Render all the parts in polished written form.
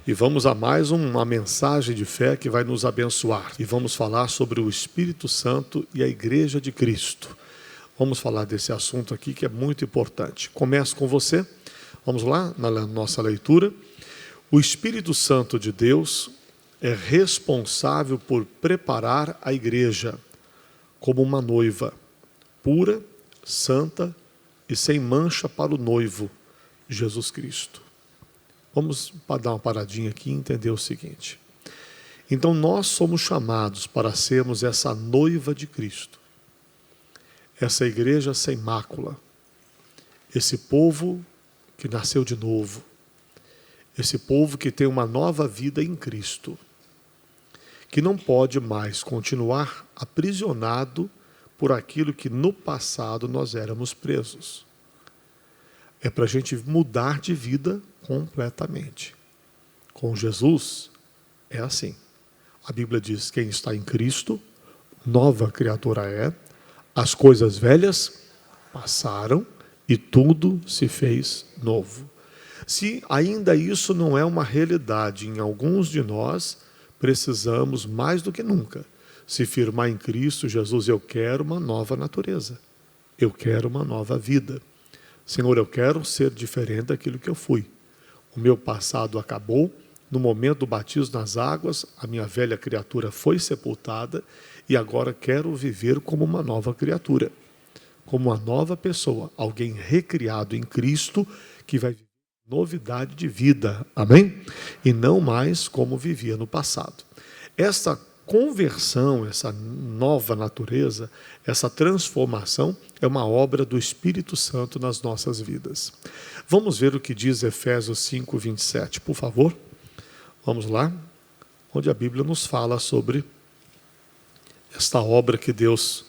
E vamos a mais uma mensagem de fé que vai nos abençoar. E vamos falar sobre o Espírito Santo e a Igreja de Cristo. Vamos falar desse assunto aqui que é muito importante. Começo com você. Vamos lá, na nossa leitura. O Espírito Santo de Deus é responsável por preparar a igreja como uma noiva, pura, santa e sem mancha para o noivo, Jesus Cristo. Vamos dar uma paradinha aqui e entender o seguinte. Então nós somos chamados para sermos essa noiva de Cristo, essa igreja sem mácula, esse povo que nasceu de novo, esse povo que tem uma nova vida em Cristo, que não pode mais continuar aprisionado por aquilo que no passado nós éramos presos. É para a gente mudar de vida completamente. Com Jesus é assim. A Bíblia diz: quem está em Cristo, nova criatura é, as coisas velhas passaram e tudo se fez novo. Se ainda isso não é uma realidade em alguns de nós, precisamos mais do que nunca se firmar em Cristo Jesus. Eu quero uma nova natureza, eu quero uma nova vida. Senhor, eu quero ser diferente daquilo que eu fui. O meu passado acabou, no momento do batismo nas águas, a minha velha criatura foi sepultada e agora quero viver como uma nova criatura, como uma nova pessoa, alguém recriado em Cristo que vai viver novidade de vida, amém? E não mais como vivia no passado. Essa conversão, essa nova natureza, essa transformação é uma obra do Espírito Santo nas nossas vidas. Vamos ver o que diz Efésios 5, 27, por favor. Vamos lá, onde a Bíblia nos fala sobre esta obra que Deus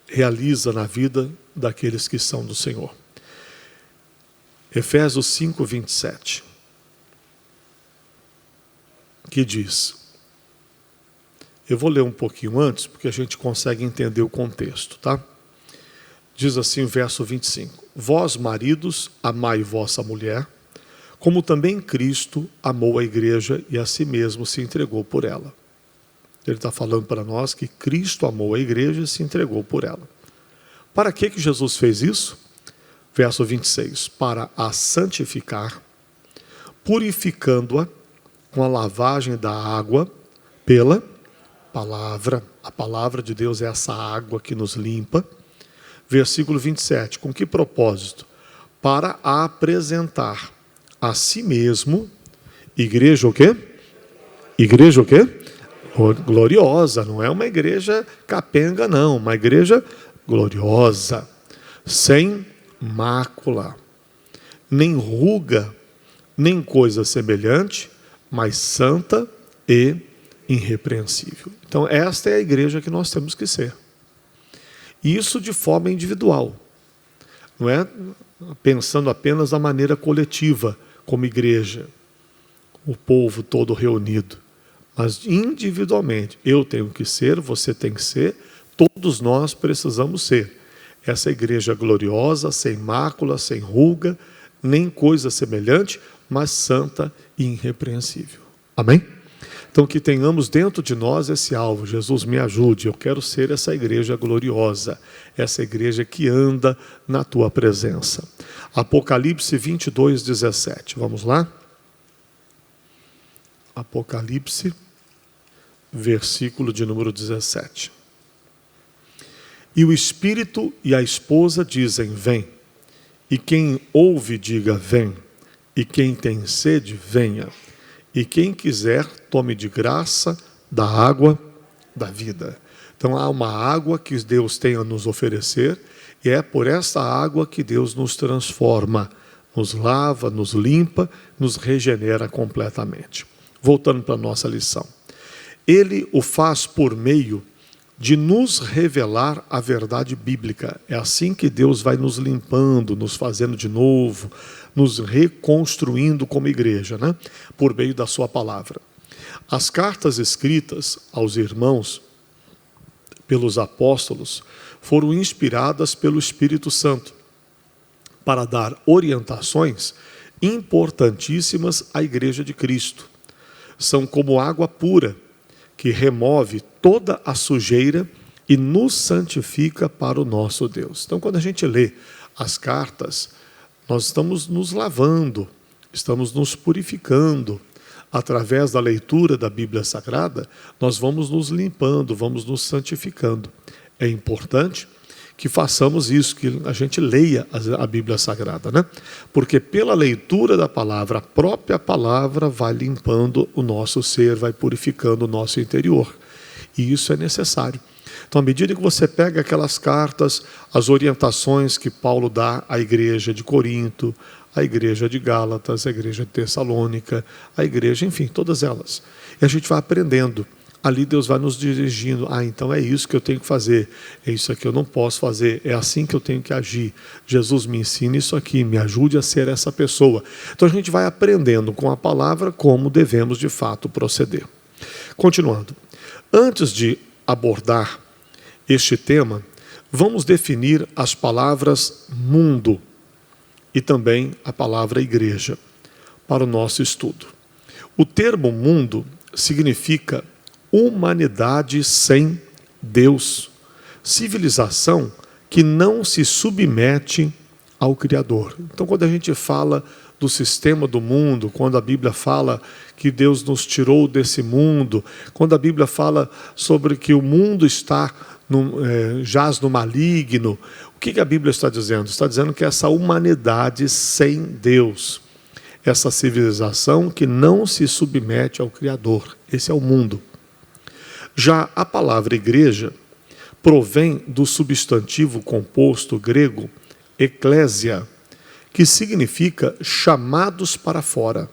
realiza na vida daqueles que são do Senhor. Efésios 5, 27, que diz, eu vou ler um pouquinho antes, porque a gente consegue entender o contexto, tá? Diz assim o verso 25, vós maridos, amai vossa mulher, como também Cristo amou a igreja e a si mesmo se entregou por ela. Ele está falando para nós que Cristo amou a igreja e se entregou por ela. Para que Jesus fez isso? Verso 26, para a santificar, purificando-a com a lavagem da água pela palavra. A palavra de Deus é essa água que nos limpa. Versículo 27, com que propósito? Para apresentar a si mesmo, igreja o quê? Igreja o quê? Gloriosa, não é uma igreja capenga não, uma igreja gloriosa, sem mácula, nem ruga, nem coisa semelhante, mas santa e irrepreensível. Então esta é a igreja que nós temos que ser. Isso de forma individual, não é pensando apenas da maneira coletiva, como igreja, o povo todo reunido, mas individualmente, eu tenho que ser, você tem que ser, todos nós precisamos ser. Essa igreja gloriosa, sem mácula, sem ruga, nem coisa semelhante, mas santa e irrepreensível. Amém? Então que tenhamos dentro de nós esse alvo. Jesus, me ajude, eu quero ser essa igreja gloriosa, essa igreja que anda na tua presença. Apocalipse 22, 17. Vamos lá? Apocalipse, versículo de número 17. E o Espírito e a esposa dizem, vem. E quem ouve, diga, vem. E quem tem sede, venha. E quem quiser, tome de graça da água da vida. Então há uma água que Deus tem a nos oferecer, e é por essa água que Deus nos transforma, nos lava, nos limpa, nos regenera completamente. Voltando para a nossa lição. Ele o faz por meio de nos revelar a verdade bíblica. É assim que Deus vai nos limpando, nos fazendo de novo, nos reconstruindo como igreja, né? Por meio da sua palavra. As cartas escritas aos irmãos pelos apóstolos foram inspiradas pelo Espírito Santo para dar orientações importantíssimas à igreja de Cristo. são como água pura, que remove toda a sujeira e nos santifica para o nosso Deus. Então, quando a gente lê as cartas, nós estamos nos lavando, estamos nos purificando. Através da leitura da Bíblia Sagrada, nós vamos nos limpando, vamos nos santificando. É importante que façamos isso, que a gente leia a Bíblia Sagrada, né? Porque pela leitura da palavra, a própria palavra vai limpando o nosso ser, vai purificando o nosso interior. E isso é necessário. Então, à medida que você pega aquelas cartas, as orientações que Paulo dá à igreja de Corinto, à igreja de Gálatas, à igreja de Tessalônica, à igreja, enfim, todas elas. E a gente vai aprendendo. Ali Deus vai nos dirigindo. Então é isso que eu tenho que fazer. É isso aqui que eu não posso fazer. É assim que eu tenho que agir. Jesus me ensina isso aqui. Me ajude a ser essa pessoa. Então a gente vai aprendendo com a palavra como devemos de fato proceder. Continuando. Antes de abordar este tema, vamos definir as palavras mundo e também a palavra igreja para o nosso estudo. O termo mundo significa humanidade sem Deus, civilização que não se submete ao Criador. Então, quando a gente fala do sistema do mundo, quando a Bíblia fala que Deus nos tirou desse mundo, quando a Bíblia fala sobre que o mundo jaz no maligno, o que a Bíblia está dizendo? Está dizendo que essa humanidade sem Deus, essa civilização que não se submete ao Criador, esse é o mundo. Já a palavra igreja provém do substantivo composto grego eclésia, que significa chamados para fora.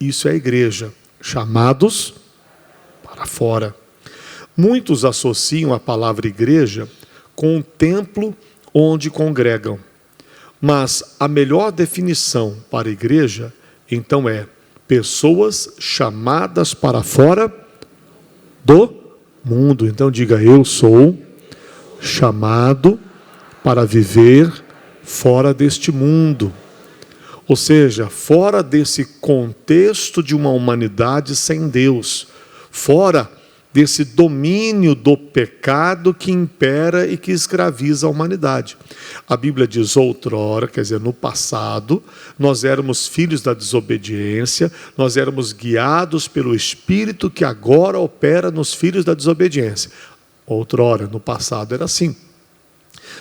Isso é a igreja, chamados para fora. Muitos associam a palavra igreja com o templo onde congregam. Mas a melhor definição para a igreja, então, é pessoas chamadas para fora do mundo. Então diga, eu sou chamado para viver fora deste mundo. Ou seja, fora desse contexto de uma humanidade sem Deus, fora desse domínio do pecado que impera e que escraviza a humanidade. A Bíblia diz outrora, quer dizer, no passado, nós éramos filhos da desobediência, nós éramos guiados pelo Espírito que agora opera nos filhos da desobediência. Outrora, no passado, era assim.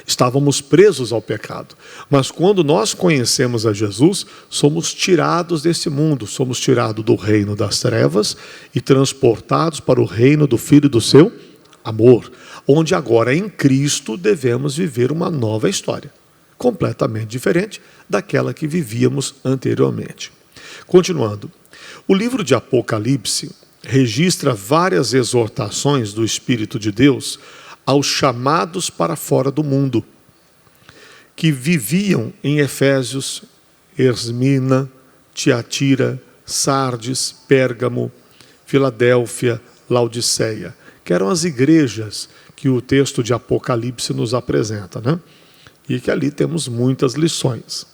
Estávamos presos ao pecado. Mas quando nós conhecemos a Jesus, somos tirados desse mundo, somos tirados do reino das trevas e transportados para o reino do Filho do seu amor, onde agora em Cristo devemos viver uma nova história, completamente diferente daquela que vivíamos anteriormente. Continuando, o livro de Apocalipse registra várias exortações do Espírito de Deus aos chamados para fora do mundo, que viviam em Efésios, Esmirna, Tiatira, Sardes, Pérgamo, Filadélfia, Laodiceia, que eram as igrejas que o texto de Apocalipse nos apresenta, né? E que ali temos muitas lições.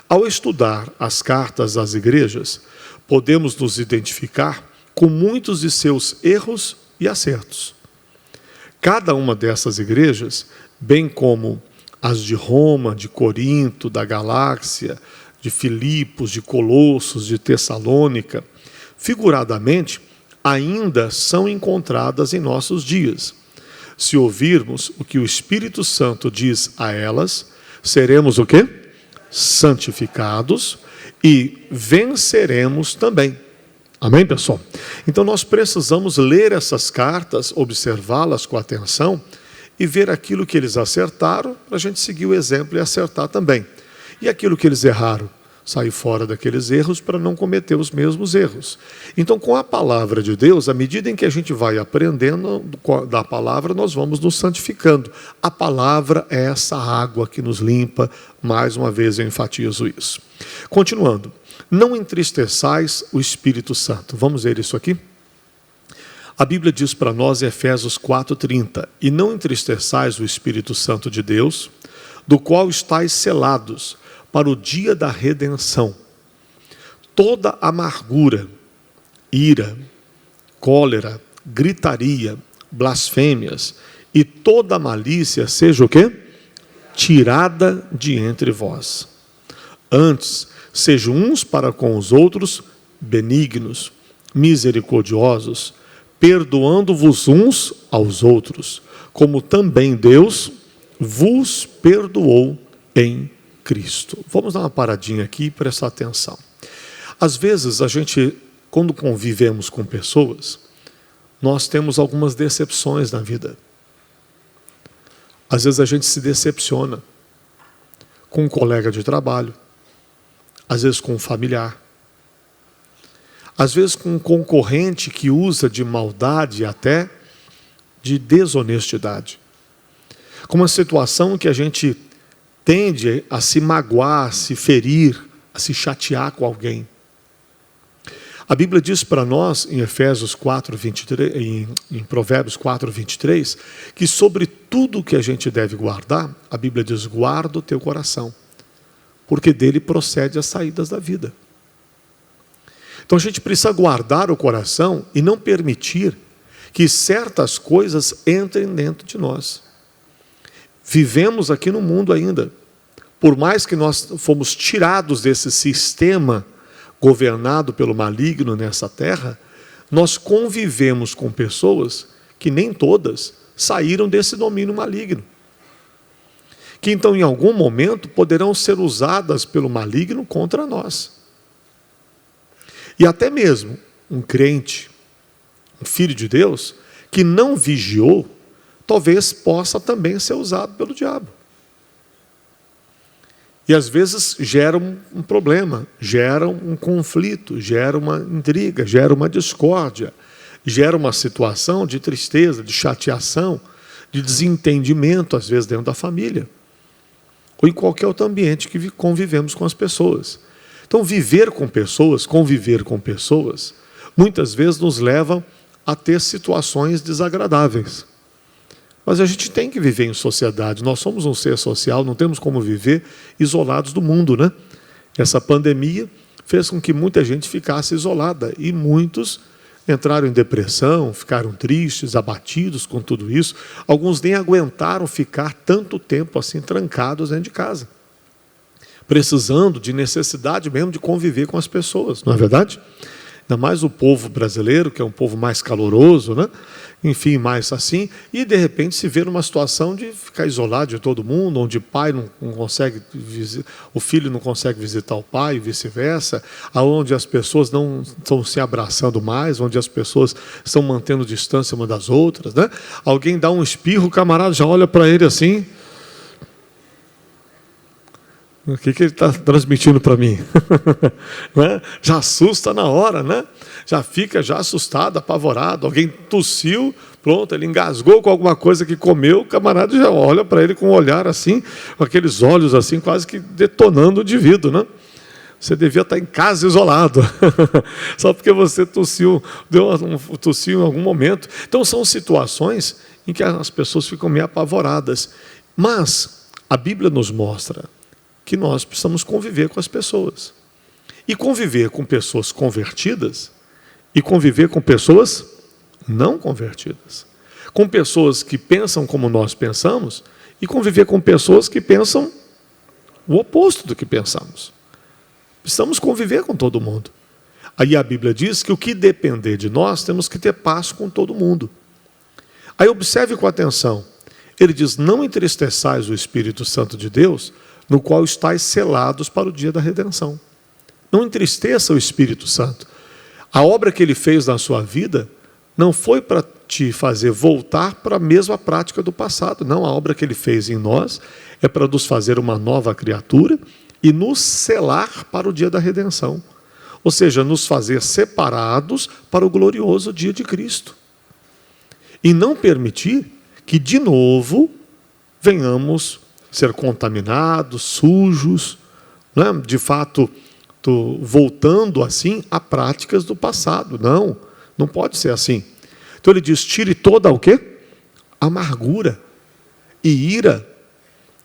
Ao estudar as cartas às igrejas, podemos nos identificar com muitos de seus erros e acertos. Cada uma dessas igrejas, bem como as de Roma, de Corinto, da Galáxia, de Filipos, de Colossos, de Tessalônica, figuradamente, ainda são encontradas em nossos dias. Se ouvirmos o que o Espírito Santo diz a elas, seremos o quê? Santificados e venceremos também. Amém, pessoal? Então nós precisamos ler essas cartas, observá-las com atenção e ver aquilo que eles acertaram, para a gente seguir o exemplo e acertar também. E aquilo que eles erraram, sair fora daqueles erros para não cometer os mesmos erros. Então, com a palavra de Deus, à medida em que a gente vai aprendendo da palavra, nós vamos nos santificando. A palavra é essa água que nos limpa, mais uma vez eu enfatizo isso. Continuando. Não entristeçais o Espírito Santo. Vamos ver isso aqui? A Bíblia diz para nós em Efésios 4:30, e não entristeçais o Espírito Santo de Deus, do qual estáis selados para o dia da redenção. Toda amargura, ira, cólera, gritaria, blasfêmias e toda malícia seja o quê? Tirada de entre vós. Antes, sejam uns para com os outros benignos, misericordiosos, perdoando-vos uns aos outros, como também Deus vos perdoou em Cristo. Vamos dar uma paradinha aqui e prestar atenção. Às vezes, a gente, quando convivemos com pessoas, nós temos algumas decepções na vida. Às vezes a gente se decepciona com um colega de trabalho, às vezes com um familiar, às vezes com um concorrente que usa de maldade e até de desonestidade. Com uma situação que a gente tende a se magoar, a se ferir, a se chatear com alguém. A Bíblia diz para nós, em Efésios 4:23, em Provérbios 4:23, que sobre tudo que a gente deve guardar, a Bíblia diz, guarda o teu coração, porque dele procede as saídas da vida. Então a gente precisa guardar o coração e não permitir que certas coisas entrem dentro de nós. Vivemos aqui no mundo ainda. Por mais que nós fomos tirados desse sistema governado pelo maligno nessa terra, nós convivemos com pessoas que nem todas saíram desse domínio maligno. Que então em algum momento poderão ser usadas pelo maligno contra nós. E até mesmo um crente, um filho de Deus, que não vigiou, talvez possa também ser usado pelo diabo. E às vezes gera um problema, gera um conflito, gera uma intriga, gera uma discórdia, gera uma situação de tristeza, de chateação, de desentendimento, às vezes dentro da família, ou em qualquer outro ambiente que convivemos com as pessoas. Então, viver com pessoas, conviver com pessoas, muitas vezes nos leva a ter situações desagradáveis. Mas a gente tem que viver em sociedade, nós somos um ser social, não temos como viver isolados do mundo, né? Essa pandemia fez com que muita gente ficasse isolada e muitos entraram em depressão, ficaram tristes, abatidos com tudo isso. Alguns nem aguentaram ficar tanto tempo assim trancados dentro de casa, precisando de necessidade mesmo de conviver com as pessoas, não é verdade? Ainda mais o povo brasileiro, que é um povo mais caloroso, né? Enfim, mais assim, e de repente se vê numa situação de ficar isolado de todo mundo, onde o pai não consegue, o filho não consegue visitar o pai e vice-versa, onde as pessoas não estão se abraçando mais, onde as pessoas estão mantendo distância uma das outras, né? Alguém dá um espirro, o camarada já olha para ele assim, o que ele está transmitindo para mim? Né? Já assusta na hora, né? Já fica assustado, apavorado. Alguém tossiu, pronto, ele engasgou com alguma coisa que comeu, o camarada já olha para ele com um olhar assim, com aqueles olhos assim, quase que detonando o indivíduo, né? Você devia estar em casa isolado, só porque você tossiu em algum momento. Então são situações em que as pessoas ficam meio apavoradas. Mas a Bíblia nos mostra que nós precisamos conviver com as pessoas. E conviver com pessoas convertidas e conviver com pessoas não convertidas. Com pessoas que pensam como nós pensamos e conviver com pessoas que pensam o oposto do que pensamos. Precisamos conviver com todo mundo. Aí a Bíblia diz que o que depender de nós, temos que ter paz com todo mundo. Aí observe com atenção. Ele diz, não entristeçais o Espírito Santo de Deus, no qual estáis selados para o dia da redenção. Não entristeça o Espírito Santo. A obra que ele fez na sua vida não foi para te fazer voltar para a mesma prática do passado. Não, a obra que ele fez em nós é para nos fazer uma nova criatura e nos selar para o dia da redenção. Ou seja, nos fazer separados para o glorioso dia de Cristo. E não permitir que de novo venhamos ser contaminados, sujos, né? De fato, voltando assim a práticas do passado. Não pode ser assim. Então ele diz, tire toda o quê? Amargura, e ira,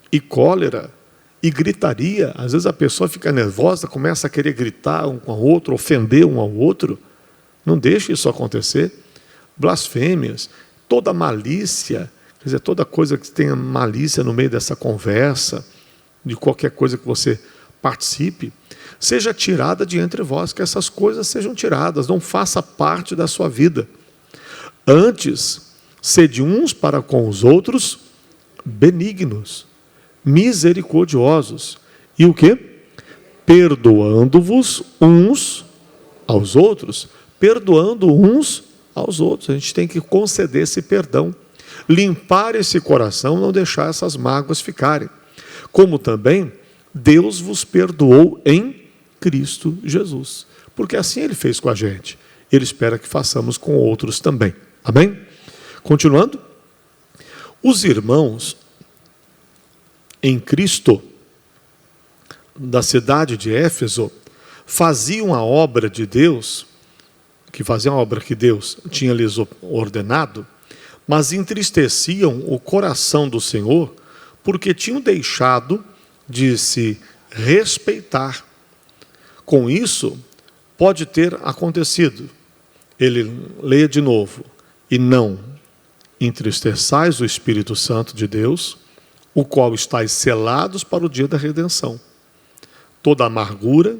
e cólera, e gritaria. Às vezes a pessoa fica nervosa, começa a querer gritar um com o outro, ofender um ao outro. Não deixe isso acontecer. Blasfêmias, toda malícia, quer dizer, toda coisa que tenha malícia no meio dessa conversa, de qualquer coisa que você participe, seja tirada de entre vós, que essas coisas sejam tiradas, não faça parte da sua vida. Antes, sede uns para com os outros benignos, misericordiosos. E o quê? Perdoando-vos uns aos outros. Perdoando uns aos outros. A gente tem que conceder esse perdão. Limpar esse coração, não deixar essas mágoas ficarem. Como também Deus vos perdoou em Cristo Jesus. Porque assim Ele fez com a gente. Ele espera que façamos com outros também. Amém? Continuando. Os irmãos em Cristo, da cidade de Éfeso, faziam a obra de Deus, que Deus tinha lhes ordenado, mas entristeciam o coração do Senhor, porque tinham deixado de se respeitar. Com isso, pode ter acontecido. Ele leia de novo. E não entristeçais o Espírito Santo de Deus, o qual estáis selados para o dia da redenção. Toda amargura,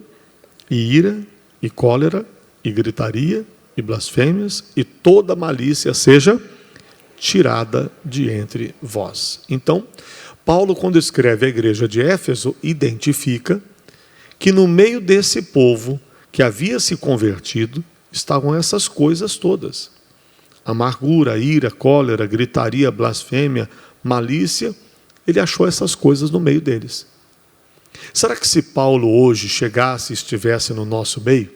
e ira, e cólera, e gritaria, e blasfêmias, e toda malícia seja tirada de entre vós. Então, Paulo, quando escreve a igreja de Éfeso, identifica que no meio desse povo que havia se convertido, estavam essas coisas todas. Amargura, ira, cólera, gritaria, blasfêmia, malícia, ele achou essas coisas no meio deles. Será que se Paulo hoje chegasse e estivesse no nosso meio,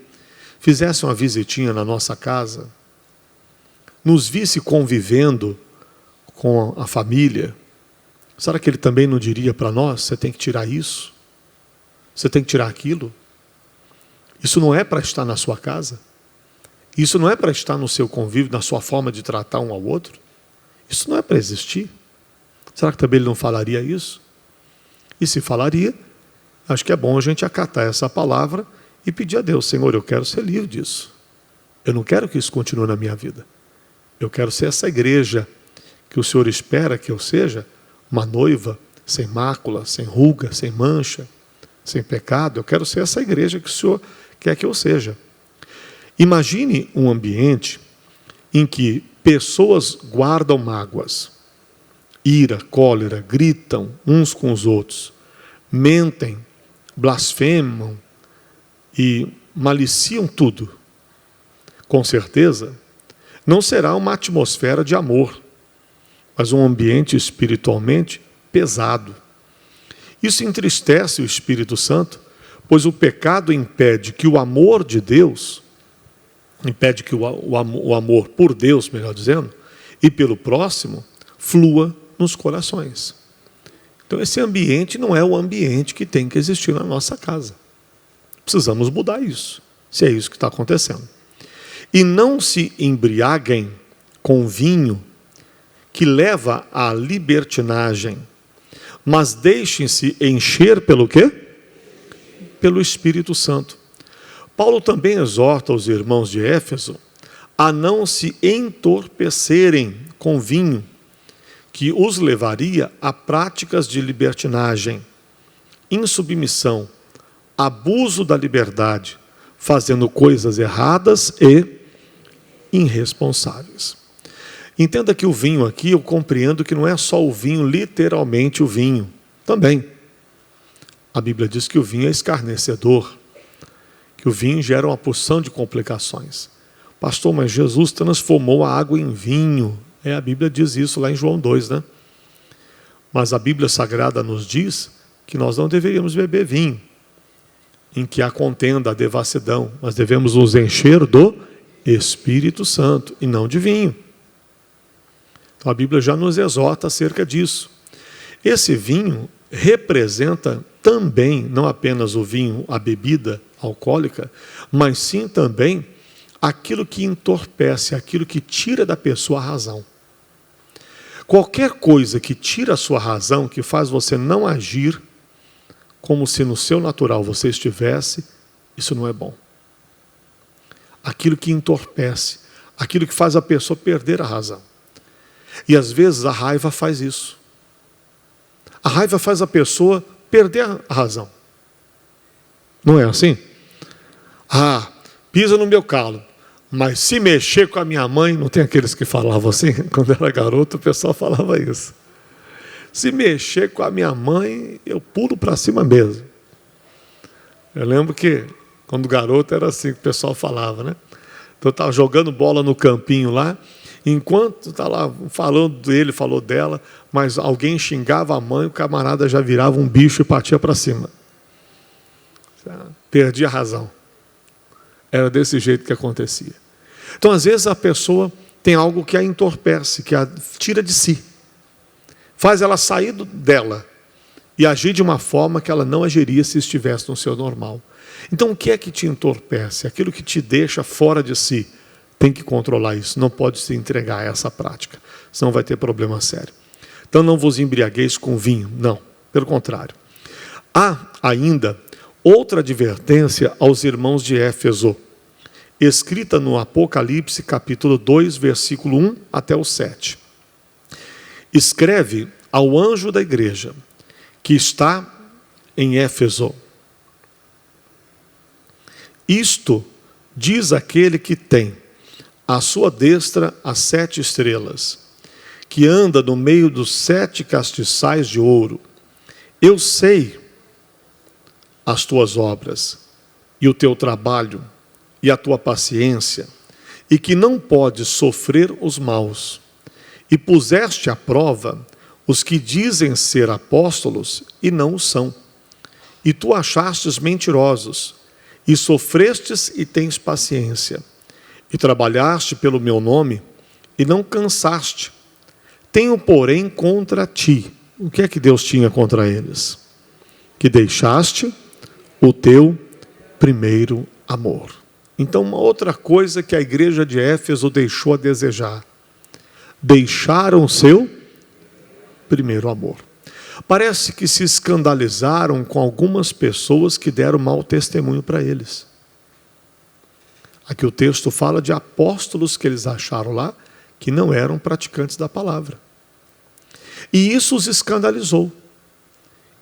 fizesse uma visitinha na nossa casa, nos visse convivendo com a família, será que ele também não diria para nós, você tem que tirar isso, você tem que tirar aquilo? Isso não é para estar na sua casa? Isso não é para estar no seu convívio, na sua forma de tratar um ao outro? Isso não é para existir? Será que também ele não falaria isso? E se falaria, acho que é bom a gente acatar essa palavra e pedir a Deus, Senhor, eu quero ser livre disso. Eu não quero que isso continue na minha vida. Eu quero ser essa igreja que o Senhor espera que eu seja, uma noiva sem mácula, sem ruga, sem mancha, sem pecado. Eu quero ser essa igreja que o Senhor quer que eu seja. Imagine um ambiente em que pessoas guardam mágoas, ira, cólera, gritam uns com os outros, mentem, blasfemam e maliciam tudo. Com certeza, não será uma atmosfera de amor, mas um ambiente espiritualmente pesado. Isso entristece o Espírito Santo, pois o pecado impede que o amor de Deus, impede que o amor por Deus, melhor dizendo, e pelo próximo, flua nos corações. Então esse ambiente não é o ambiente que tem que existir na nossa casa. Precisamos mudar isso, se é isso que está acontecendo. E não se embriaguem com vinho que leva à libertinagem, mas deixem-se encher pelo quê? Pelo Espírito Santo. Paulo também exorta os irmãos de Éfeso a não se entorpecerem com vinho, que os levaria a práticas de libertinagem, insubmissão, abuso da liberdade, fazendo coisas erradas e irresponsáveis. Entenda que o vinho aqui, eu compreendo que não é só o vinho, literalmente o vinho, também. A Bíblia diz que o vinho é escarnecedor, que o vinho gera uma porção de complicações. Pastor, mas Jesus transformou a água em vinho. A Bíblia diz isso lá em João 2, né? Mas a Bíblia Sagrada nos diz que nós não deveríamos beber vinho, em que há contenda, há devassidão, mas devemos nos encher do Espírito Santo e não de vinho. Então a Bíblia já nos exorta acerca disso. Esse vinho representa também, não apenas o vinho, a bebida alcoólica, mas sim também aquilo que entorpece, aquilo que tira da pessoa a razão. Qualquer coisa que tira a sua razão, que faz você não agir como se no seu natural você estivesse, isso não é bom. aquilo que entorpece, aquilo que faz a pessoa perder a razão. E às vezes a raiva faz isso. A raiva faz a pessoa perder a razão. Não é assim? Pisa no meu calo, mas se mexer com a minha mãe, não tem aqueles que falavam assim? Quando era garoto, o pessoal falava isso. Se mexer com a minha mãe, eu pulo para cima mesmo. Eu lembro que, quando garoto, era assim que o pessoal falava, né? Então eu estava jogando bola no campinho lá, enquanto está lá falando dele, falou dela, mas alguém xingava a mãe, o camarada já virava um bicho e partia para cima. Perdia a razão. Era desse jeito que acontecia. Então, às vezes, a pessoa tem algo que a entorpece, que a tira de si. Faz ela sair dela e agir de uma forma que ela não agiria se estivesse no seu normal. Então, o que é que te entorpece? Aquilo que te deixa fora de si. Tem que controlar isso, não pode se entregar a essa prática, senão vai ter problema sério. Então, não vos embriagueis com vinho, não, pelo contrário. Há ainda outra advertência aos irmãos de Éfeso, escrita no Apocalipse, capítulo 2, versículo 1 até o 7. Escreve ao anjo da igreja, que está em Éfeso. Isto diz aquele que tem à sua destra as 7 estrelas, que anda no meio dos 7 castiçais de ouro. Eu sei as tuas obras, e o teu trabalho, e a tua paciência, e que não podes sofrer os maus, e puseste à prova os que dizem ser apóstolos e não o são, e tu achastes mentirosos, e sofrestes e tens paciência, e trabalhaste pelo meu nome, e não cansaste. Tenho, porém, contra ti. O que é que Deus tinha contra eles? Que deixaste o teu primeiro amor. Então, uma outra coisa que a igreja de Éfeso deixou a desejar. Deixaram o seu primeiro amor. Parece que se escandalizaram com algumas pessoas que deram mau testemunho para eles. Aqui o texto fala de apóstolos que eles acharam lá, que não eram praticantes da palavra. E isso os escandalizou.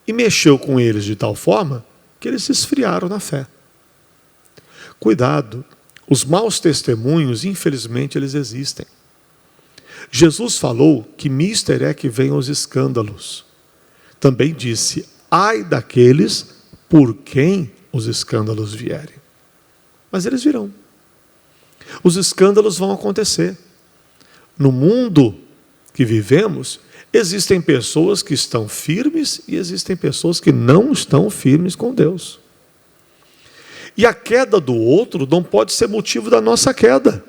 E mexeu com eles de tal forma que eles se esfriaram na fé. Cuidado, os maus testemunhos, infelizmente, eles existem. Jesus falou que mister é que venham os escândalos. Também disse, ai daqueles por quem os escândalos vierem. Mas eles virão. Os escândalos vão acontecer. No mundo que vivemos, existem pessoas que estão firmes e existem pessoas que não estão firmes com Deus. E a queda do outro não pode ser motivo da nossa queda.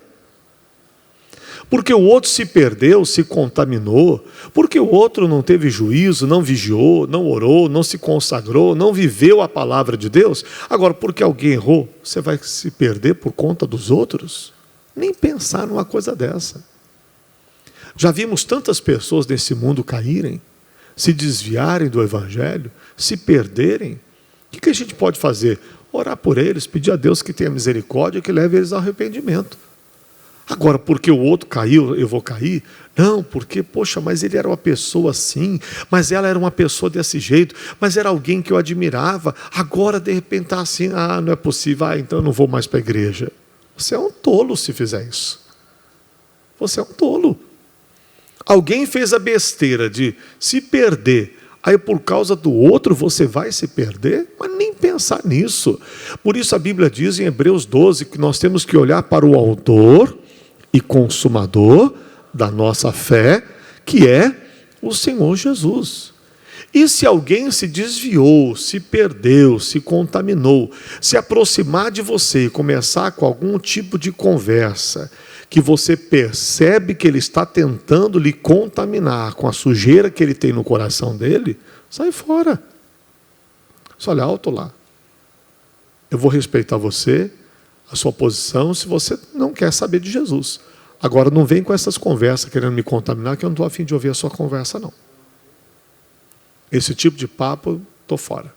Porque o outro se perdeu, se contaminou, porque o outro não teve juízo, não vigiou, não orou, não se consagrou, não viveu a palavra de Deus. Agora, porque alguém errou, você vai se perder por conta dos outros? Nem pensar numa coisa dessa. Já vimos tantas pessoas nesse mundo caírem, se desviarem do Evangelho, se perderem. O que a gente pode fazer? Orar por eles, pedir a Deus que tenha misericórdia e que leve eles ao arrependimento. Agora, porque o outro caiu, eu vou cair? Não, porque, poxa, mas ele era uma pessoa assim, mas ela era uma pessoa desse jeito, mas era alguém que eu admirava, agora de repente está assim, não é possível, então eu não vou mais para a igreja. Você é um tolo se fizer isso. Você é um tolo. Alguém fez a besteira de se perder, aí por causa do outro você vai se perder? Mas nem pensar nisso. Por isso a Bíblia diz em Hebreus 12 que nós temos que olhar para o autor e consumador da nossa fé, que é o Senhor Jesus. E se alguém se desviou, se perdeu, se contaminou, se aproximar de você e começar com algum tipo de conversa, que você percebe que ele está tentando lhe contaminar com a sujeira que ele tem no coração dele, sai fora. Só olha alto lá. Eu vou respeitar você, a sua posição, se você não quer saber de Jesus. Agora não vem com essas conversas querendo me contaminar, que eu não estou a fim de ouvir a sua conversa, não. Esse tipo de papo, estou fora.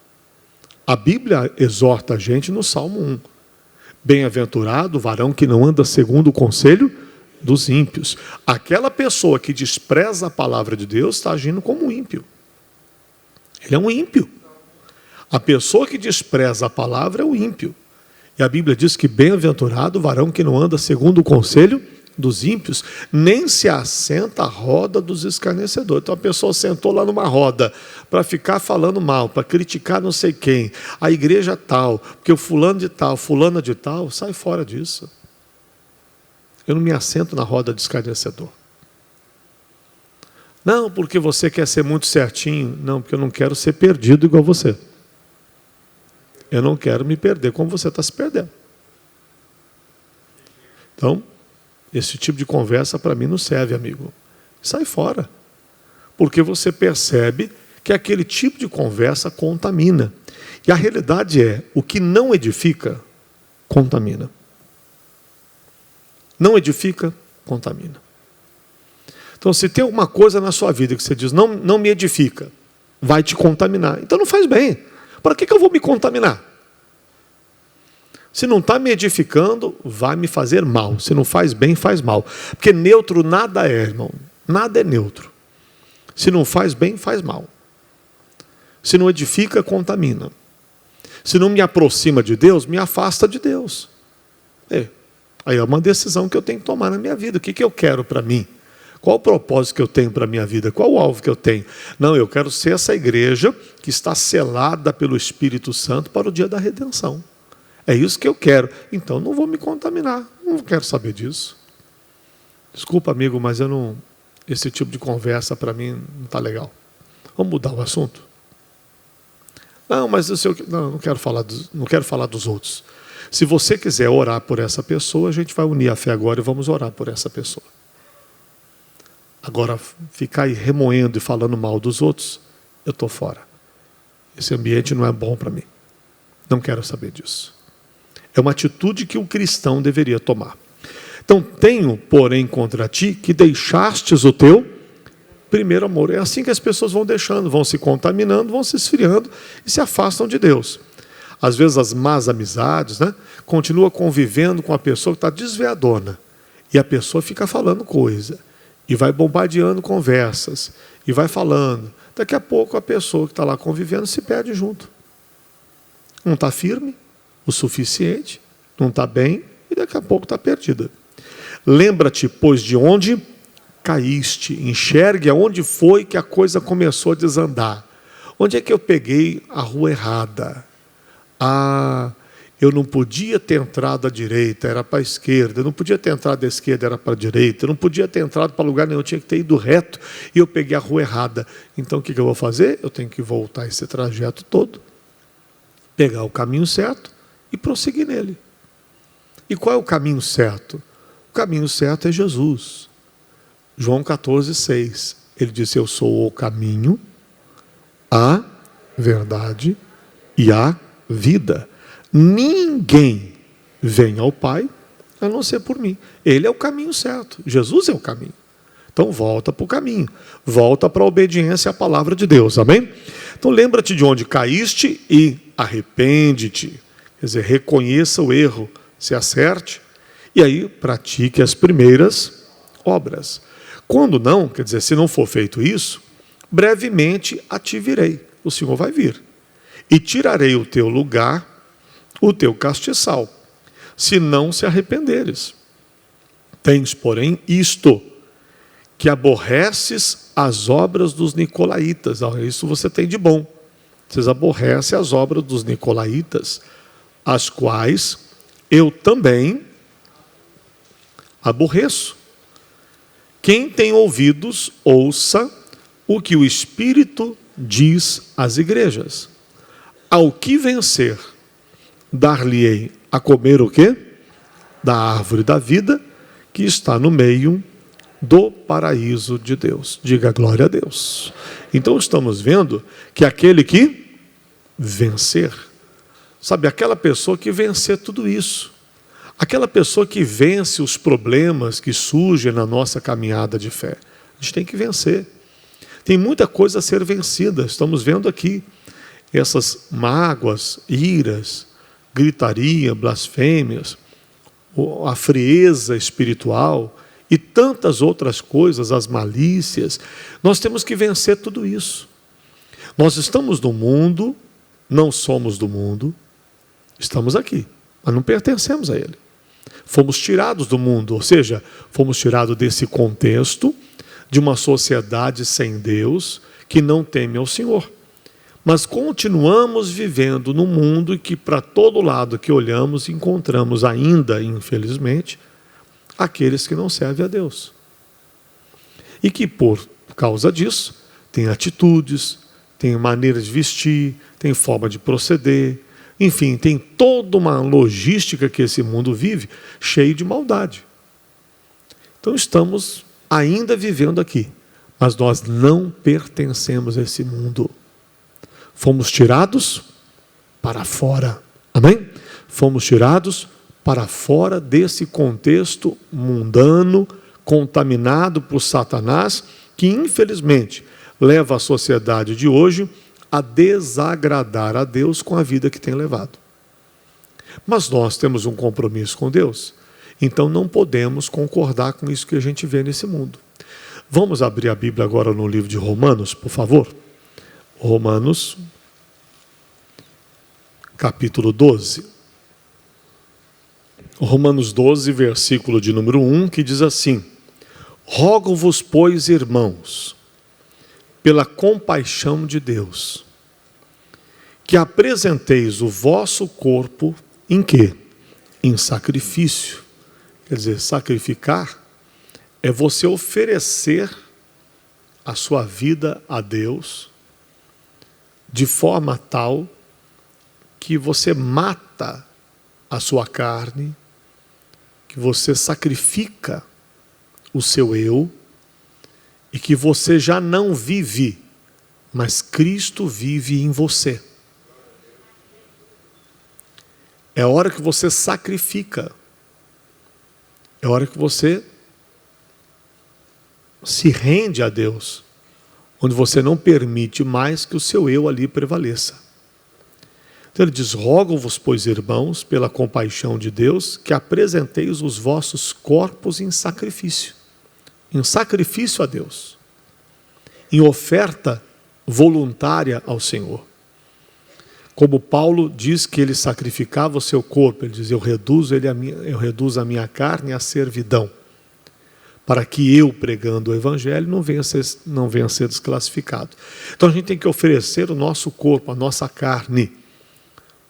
A Bíblia exorta a gente no Salmo 1. Bem-aventurado o varão que não anda segundo o conselho dos ímpios. Aquela pessoa que despreza a palavra de Deus está agindo como um ímpio. Ele é um ímpio. A pessoa que despreza a palavra é o ímpio. E a Bíblia diz que bem-aventurado o varão que não anda segundo o conselho dos ímpios, nem se assenta à roda dos escarnecedores. Então a pessoa sentou lá numa roda para ficar falando mal, para criticar não sei quem, a igreja tal, porque o fulano de tal, fulana de tal, sai fora disso. Eu não me assento na roda de escarnecedor. Não, porque você quer ser muito certinho. Não, porque eu não quero ser perdido igual você. Eu não quero me perder como você está se perdendo. Então, esse tipo de conversa para mim não serve, amigo. Sai fora. Porque você percebe que aquele tipo de conversa contamina. E a realidade é, o que não edifica, contamina. Não edifica, contamina. Então, se tem alguma coisa na sua vida que você diz, não me edifica, vai te contaminar. Então não faz bem. Para que eu vou me contaminar? Se não está me edificando, vai me fazer mal. Se não faz bem, faz mal. Porque neutro nada é, irmão. Nada é neutro. Se não faz bem, faz mal. Se não edifica, contamina. Se não me aproxima de Deus, me afasta de Deus. Aí é uma decisão que eu tenho que tomar na minha vida. O que eu quero para mim? Qual o propósito que eu tenho para a minha vida? Qual o alvo que eu tenho? Não, eu quero ser essa igreja que está selada pelo Espírito Santo para o dia da redenção. É isso que eu quero. Então não vou me contaminar. Não quero saber disso. Desculpa, amigo, mas esse tipo de conversa para mim não está legal. Vamos mudar o assunto? Não, mas não quero falar dos outros. Se você quiser orar por essa pessoa, a gente vai unir a fé agora e vamos orar por essa pessoa. Agora, ficar aí remoendo e falando mal dos outros, eu estou fora. Esse ambiente não é bom para mim. Não quero saber disso. É uma atitude que um cristão deveria tomar. Então, tenho, porém, contra ti, que deixastes o teu primeiro amor. É assim que as pessoas vão deixando, vão se contaminando, vão se esfriando e se afastam de Deus. Às vezes as más amizades, continua convivendo com a pessoa que está desveadona. E a pessoa fica falando coisa. E vai bombardeando conversas. E vai falando. Daqui a pouco a pessoa que está lá convivendo se perde junto. Não está firme o suficiente, não está bem, e daqui a pouco está perdida. Lembra-te, pois, de onde caíste. Enxergue aonde foi que a coisa começou a desandar. Onde é que eu peguei a rua errada? Eu não podia ter entrado à direita, era para a esquerda. Eu não podia ter entrado à esquerda, era para a direita. Eu não podia ter entrado para lugar nenhum, eu tinha que ter ido reto e eu peguei a rua errada. Então o que eu vou fazer? Eu tenho que voltar esse trajeto todo, pegar o caminho certo e prosseguir nele. E qual é o caminho certo? O caminho certo é Jesus. João 14,6. Ele disse, eu sou o caminho, a verdade e a vida. Ninguém vem ao Pai a não ser por mim. Ele é o caminho certo. Jesus é o caminho. Então volta para o caminho. Volta para a obediência à palavra de Deus. Amém? Então lembra-te de onde caíste e arrepende-te. Quer dizer, reconheça o erro, se acerte, e aí pratique as primeiras obras. Quando não, quer dizer, se não for feito isso, brevemente a te virei. O Senhor vai vir. E tirarei o teu lugar, o teu castiçal, se não se arrependeres. Tens, porém, isto, que aborreces as obras dos nicolaítas. Isso você tem de bom. Vocês aborrecem as obras dos nicolaítas, as quais eu também aborreço. Quem tem ouvidos, ouça o que o Espírito diz às igrejas. Ao que vencer, dar-lhe-ei a comer o quê? Da árvore da vida, que está no meio do paraíso de Deus. Diga glória a Deus. Então estamos vendo que aquele que vencer, sabe, aquela pessoa que vencer tudo isso, aquela pessoa que vence os problemas que surgem na nossa caminhada de fé, a gente tem que vencer. Tem muita coisa a ser vencida. Estamos vendo aqui essas mágoas, iras, gritaria, blasfêmias, a frieza espiritual e tantas outras coisas, as malícias. Nós temos que vencer tudo isso. Nós estamos no mundo, não somos do mundo, estamos aqui, mas não pertencemos a ele. Fomos tirados do mundo, ou seja, fomos tirados desse contexto de uma sociedade sem Deus que não teme ao Senhor. Mas continuamos vivendo num mundo que para todo lado que olhamos encontramos ainda, infelizmente, aqueles que não servem a Deus. E que por causa disso tem atitudes, tem maneira de vestir, tem forma de proceder, enfim, tem toda uma logística que esse mundo vive cheio de maldade. Então estamos ainda vivendo aqui, mas nós não pertencemos a esse mundo. Fomos tirados para fora. Amém? Fomos tirados para fora desse contexto mundano, contaminado por Satanás, que infelizmente leva a sociedade de hoje a desagradar a Deus com a vida que tem levado. Mas nós temos um compromisso com Deus, então não podemos concordar com isso que a gente vê nesse mundo. Vamos abrir a Bíblia agora no livro de Romanos, por favor. Romanos, capítulo 12. Romanos 12, versículo de número 1, que diz assim: rogo-vos, pois, irmãos, pela compaixão de Deus, que apresenteis o vosso corpo em quê? Em sacrifício. Quer dizer, sacrificar é você oferecer a sua vida a Deus de forma tal que você mata a sua carne, que você sacrifica o seu eu e que você já não vive, mas Cristo vive em você. É a hora que você sacrifica, é a hora que você se rende a Deus, onde você não permite mais que o seu eu ali prevaleça. Então ele diz: rogo-vos, pois, irmãos, pela compaixão de Deus, que apresenteis os vossos corpos em sacrifício a Deus, em oferta voluntária ao Senhor. Como Paulo diz que ele sacrificava o seu corpo, ele diz: eu reduzo a minha carne à servidão, para que eu, pregando o Evangelho, não venha a ser desclassificado. Então a gente tem que oferecer o nosso corpo, a nossa carne,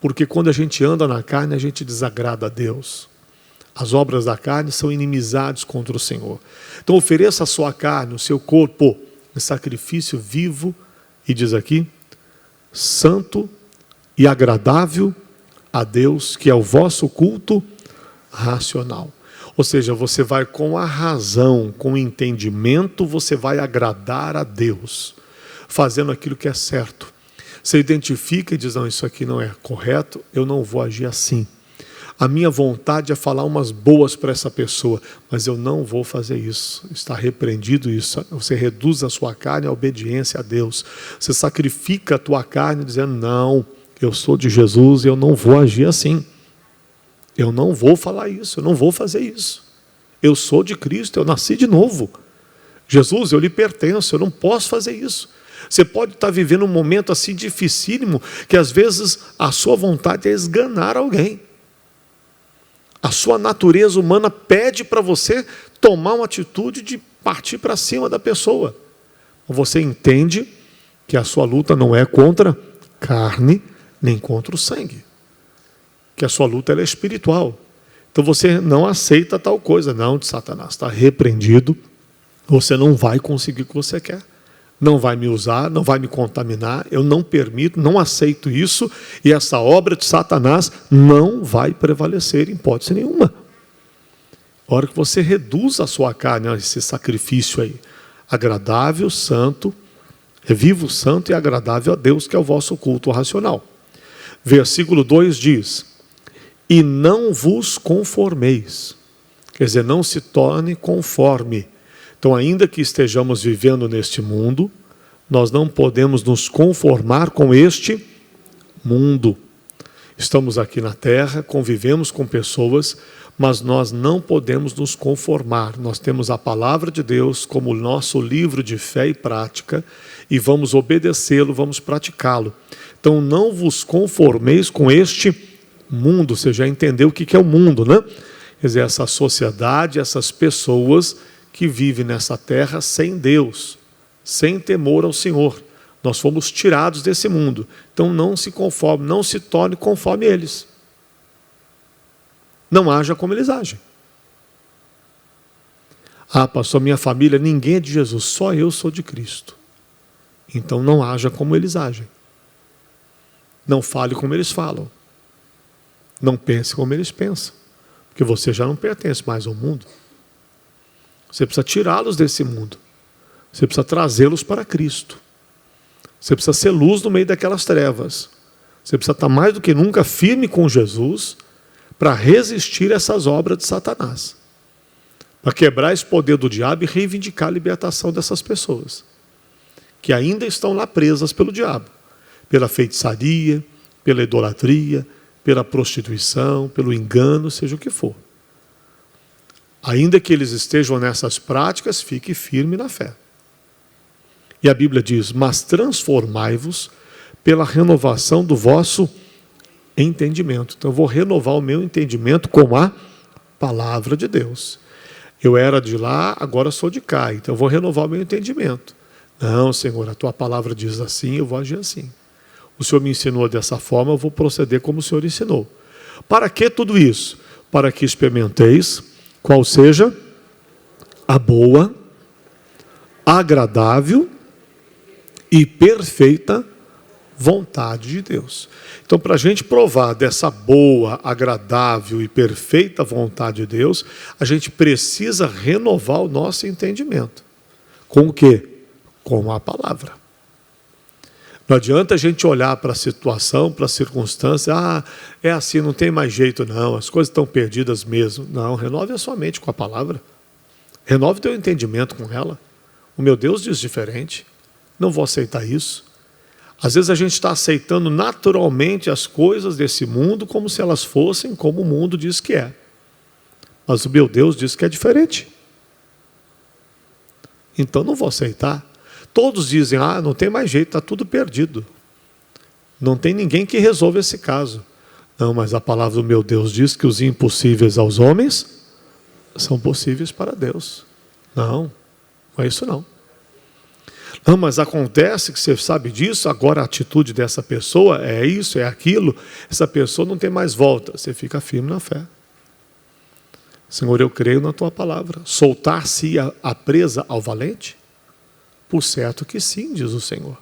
porque quando a gente anda na carne, a gente desagrada a Deus. As obras da carne são inimizades contra o Senhor. Então ofereça a sua carne, o seu corpo, em sacrifício vivo, e diz aqui, santo e agradável a Deus, que é o vosso culto racional. Ou seja, você vai com a razão, com o entendimento, você vai agradar a Deus, fazendo aquilo que é certo. Você identifica e diz: não, isso aqui não é correto, eu não vou agir assim. A minha vontade é falar umas boas para essa pessoa, mas eu não vou fazer isso. Está repreendido isso. Você reduz a sua carne à obediência a Deus. Você sacrifica a tua carne dizendo: não, eu sou de Jesus e eu não vou agir assim. Eu não vou falar isso, eu não vou fazer isso. Eu sou de Cristo, eu nasci de novo. Jesus, eu lhe pertenço, eu não posso fazer isso. Você pode estar vivendo um momento assim dificílimo, que às vezes a sua vontade é esganar alguém. A sua natureza humana pede para você tomar uma atitude de partir para cima da pessoa. Você entende que a sua luta não é contra carne, nem contra o sangue. Que a sua luta ela é espiritual. Então você não aceita tal coisa. Não, de Satanás, está repreendido. Você não vai conseguir o que você quer. Não vai me usar, não vai me contaminar, eu não permito, não aceito isso, e essa obra de Satanás não vai prevalecer em hipótese nenhuma. A hora que você reduz a sua carne, esse sacrifício aí, agradável, santo, é vivo, santo e agradável a Deus, que é o vosso culto racional. Versículo 2 diz: e não vos conformeis, quer dizer, não se torne conforme. Então, ainda que estejamos vivendo neste mundo, nós não podemos nos conformar com este mundo. Estamos aqui na terra, convivemos com pessoas, mas nós não podemos nos conformar. Nós temos a palavra de Deus como nosso livro de fé e prática e vamos obedecê-lo, vamos praticá-lo. Então não vos conformeis com este mundo. Você já entendeu o que é o mundo, né? Quer dizer, essa sociedade, essas pessoas que vivem nessa terra sem Deus, sem temor ao Senhor. Nós fomos tirados desse mundo. Então não se conforme, não se torne conforme eles. Não haja como eles agem. Ah, pastor, minha família, ninguém é de Jesus, só eu sou de Cristo. Então não haja como eles agem. Não fale como eles falam. Não pense como eles pensam. Porque você já não pertence mais ao mundo. Você precisa tirá-los desse mundo. Você precisa trazê-los para Cristo. Você precisa ser luz no meio daquelas trevas. Você precisa estar mais do que nunca firme com Jesus para resistir a essas obras de Satanás. Para quebrar esse poder do diabo e reivindicar a libertação dessas pessoas. Que ainda estão lá presas pelo diabo. Pela feitiçaria, pela idolatria, pela prostituição, pelo engano, seja o que for. Ainda que eles estejam nessas práticas, fique firme na fé. E a Bíblia diz, mas transformai-vos pela renovação do vosso entendimento. Então eu vou renovar o meu entendimento com a palavra de Deus. Eu era de lá, agora sou de cá, então eu vou renovar o meu entendimento. Não, Senhor, a tua palavra diz assim, eu vou agir assim. O Senhor me ensinou dessa forma, eu vou proceder como o Senhor ensinou. Para que tudo isso? Para que experimenteis qual seja a boa, agradável e perfeita vontade de Deus. Então, para a gente provar dessa boa, agradável e perfeita vontade de Deus, a gente precisa renovar o nosso entendimento. Com o quê? Com a palavra. Não adianta a gente olhar para a situação, para a circunstância, é assim, não tem mais jeito não, as coisas estão perdidas mesmo. Não, renove a sua mente com a palavra. Renove o teu entendimento com ela. O meu Deus diz diferente. Não vou aceitar isso. Às vezes a gente está aceitando naturalmente as coisas desse mundo como se elas fossem como o mundo diz que é. Mas o meu Deus diz que é diferente. Então não vou aceitar. Todos dizem, não tem mais jeito, está tudo perdido. Não tem ninguém que resolva esse caso. Não, mas a palavra do meu Deus diz que os impossíveis aos homens são possíveis para Deus. Não é isso não. Não, mas acontece que você sabe disso, agora a atitude dessa pessoa é isso, é aquilo, essa pessoa não tem mais volta. Você fica firme na fé. Senhor, eu creio na tua palavra. Soltar-se a presa ao valente? Por certo que sim, diz o Senhor.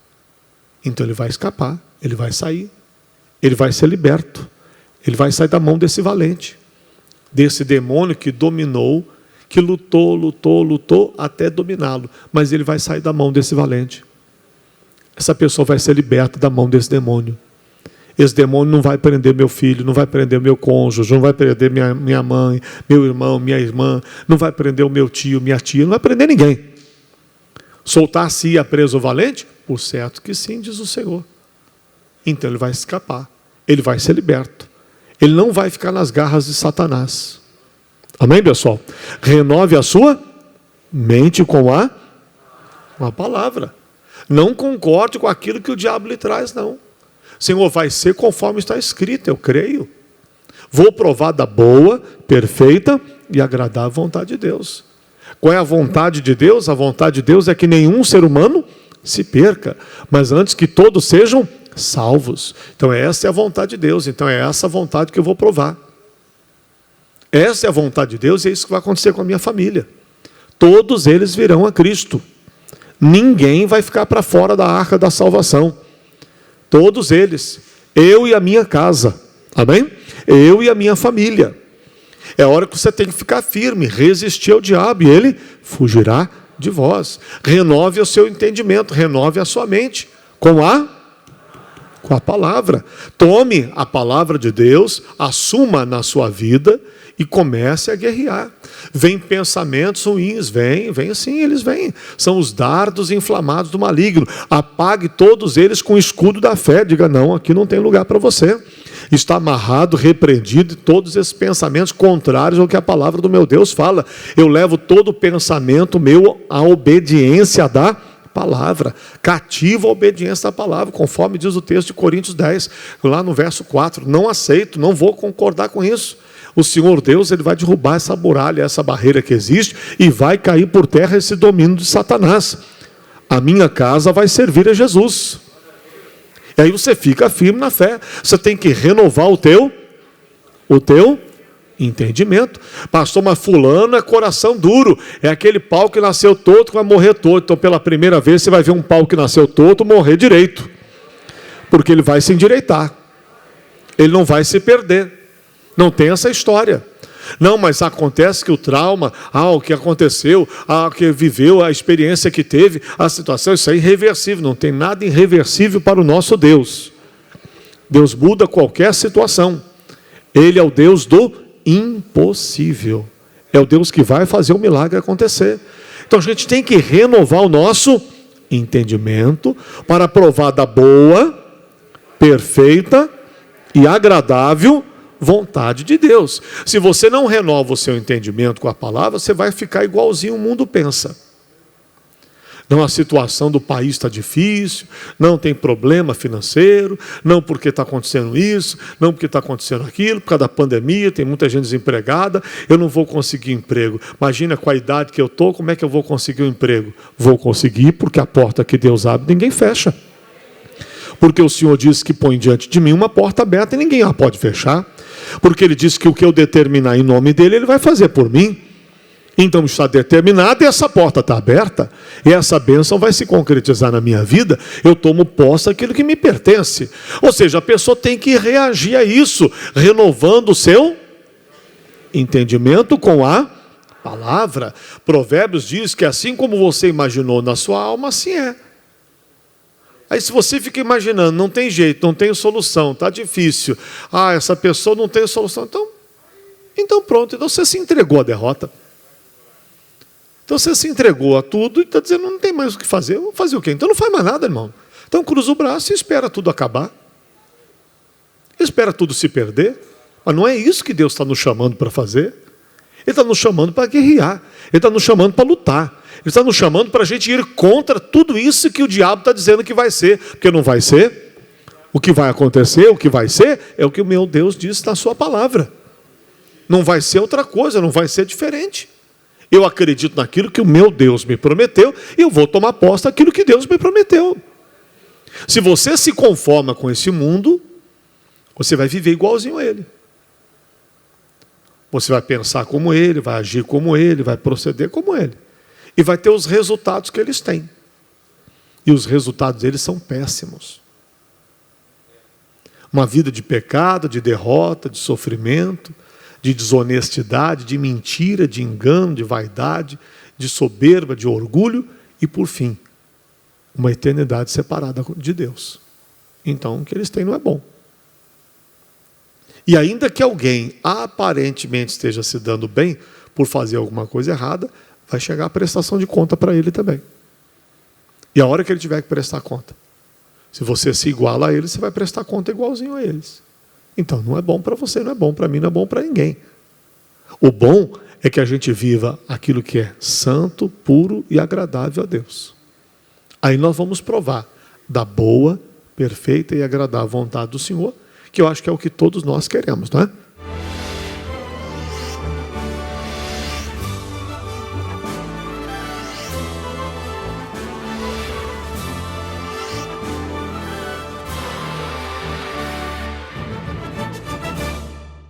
Então ele vai escapar, ele vai sair, ele vai ser liberto, ele vai sair da mão desse valente, desse demônio que dominou, que lutou até dominá-lo, mas ele vai sair da mão desse valente. Essa pessoa vai ser liberta da mão desse demônio. Esse demônio não vai prender meu filho, não vai prender meu cônjuge, não vai prender minha mãe, meu irmão, minha irmã, não vai prender o meu tio, minha tia, não vai prender ninguém. Soltar-se-ia preso o valente? Por certo que sim, diz o Senhor. Então ele vai escapar, ele vai ser liberto. Ele não vai ficar nas garras de Satanás. Amém, pessoal? Renove a sua mente com a palavra. Não concorde com aquilo que o diabo lhe traz, não. Senhor, vai ser conforme está escrito, eu creio. Vou provar da boa, perfeita e agradável vontade de Deus. Qual é a vontade de Deus? A vontade de Deus é que nenhum ser humano se perca, mas antes que todos sejam salvos. Então essa é a vontade de Deus, então é essa a vontade que eu vou provar. Essa é a vontade de Deus e é isso que vai acontecer com a minha família. Todos eles virão a Cristo. Ninguém vai ficar para fora da arca da salvação. Todos eles. Eu e a minha casa. Amém? Eu e a minha família. É hora que você tem que ficar firme, resistir ao diabo e ele fugirá de vós. Renove o seu entendimento, renove a sua mente com a palavra. Tome a palavra de Deus, assuma na sua vida E comece a guerrear. Vem pensamentos ruins, vem sim, eles vêm. São os dardos inflamados do maligno. Apague todos eles com o escudo da fé. Diga, não, aqui não tem lugar para você. Está amarrado, repreendido todos esses pensamentos contrários ao que a palavra do meu Deus fala. Eu levo todo o pensamento meu à obediência da palavra, cativo a obediência da palavra, conforme diz o texto de Coríntios 10, lá no verso 4. Não aceito, não vou concordar com isso. O Senhor Deus, ele vai derrubar essa muralha, essa barreira que existe, e vai cair por terra esse domínio de Satanás. A minha casa vai servir a Jesus. E aí você fica firme na fé. Você tem que renovar o teu entendimento. Pastor, mas fulano é coração duro. É aquele pau que nasceu torto que vai morrer torto. Então, pela primeira vez, você vai ver um pau que nasceu torto morrer direito. Porque ele vai se endireitar. Ele não vai se perder. Não tem essa história. Não, mas acontece que o trauma, o que aconteceu, o que viveu, a experiência que teve, a situação, isso é irreversível. Não tem nada irreversível para o nosso Deus. Deus muda qualquer situação. Ele é o Deus do impossível. É o Deus que vai fazer o milagre acontecer. Então a gente tem que renovar o nosso entendimento para provar da boa, perfeita e agradável vontade de Deus. Se você não renova o seu entendimento com a palavra, você vai ficar igualzinho o mundo pensa. Não, a situação do país está difícil, não tem problema financeiro, não porque está acontecendo isso, não porque está acontecendo aquilo, por causa da pandemia, tem muita gente desempregada, eu não vou conseguir emprego. Imagina com a idade que eu estou, como é que eu vou conseguir um emprego? Vou conseguir porque a porta que Deus abre, ninguém fecha. Porque o Senhor disse que põe diante de mim uma porta aberta e ninguém a pode fechar. Porque Ele disse que o que eu determinar em nome dEle, Ele vai fazer por mim. Então está determinado e essa porta está aberta. E essa bênção vai se concretizar na minha vida. Eu tomo posse daquilo que me pertence. Ou seja, a pessoa tem que reagir a isso, renovando o seu entendimento com a palavra. Provérbios diz que assim como você imaginou na sua alma, assim é. Aí se você fica imaginando, não tem jeito, não tem solução, está difícil. Essa pessoa não tem solução. Então pronto, então você se entregou à derrota. Então você se entregou a tudo e está dizendo, não tem mais o que fazer. Vou fazer o quê? Então não faz mais nada, irmão. Então cruza o braço e espera tudo acabar. Espera tudo se perder. Mas não é isso que Deus está nos chamando para fazer. Ele está nos chamando para guerrear. Ele está nos chamando para lutar. Ele está nos chamando para a gente ir contra tudo isso que o diabo está dizendo que vai ser. Porque não vai ser. O que vai acontecer, o que vai ser, é o que o meu Deus disse na sua palavra. Não vai ser outra coisa, não vai ser diferente. Eu acredito naquilo que o meu Deus me prometeu e eu vou tomar posse daquilo que Deus me prometeu. Se você se conforma com esse mundo, você vai viver igualzinho a ele. Você vai pensar como ele, vai agir como ele, vai proceder como ele. E vai ter os resultados que eles têm. E os resultados deles são péssimos. Uma vida de pecado, de derrota, de sofrimento, de desonestidade, de mentira, de engano, de vaidade, de soberba, de orgulho e, por fim, uma eternidade separada de Deus. Então, o que eles têm não é bom. E ainda que alguém aparentemente esteja se dando bem por fazer alguma coisa errada, vai chegar a prestação de conta para ele também. E a hora que ele tiver que prestar conta, se você se iguala a eles, você vai prestar conta igualzinho a eles. Então não é bom para você, não é bom para mim, não é bom para ninguém. O bom é que a gente viva aquilo que é santo, puro e agradável a Deus. Aí nós vamos provar da boa, perfeita e agradável vontade do Senhor, que eu acho que é o que todos nós queremos, não é?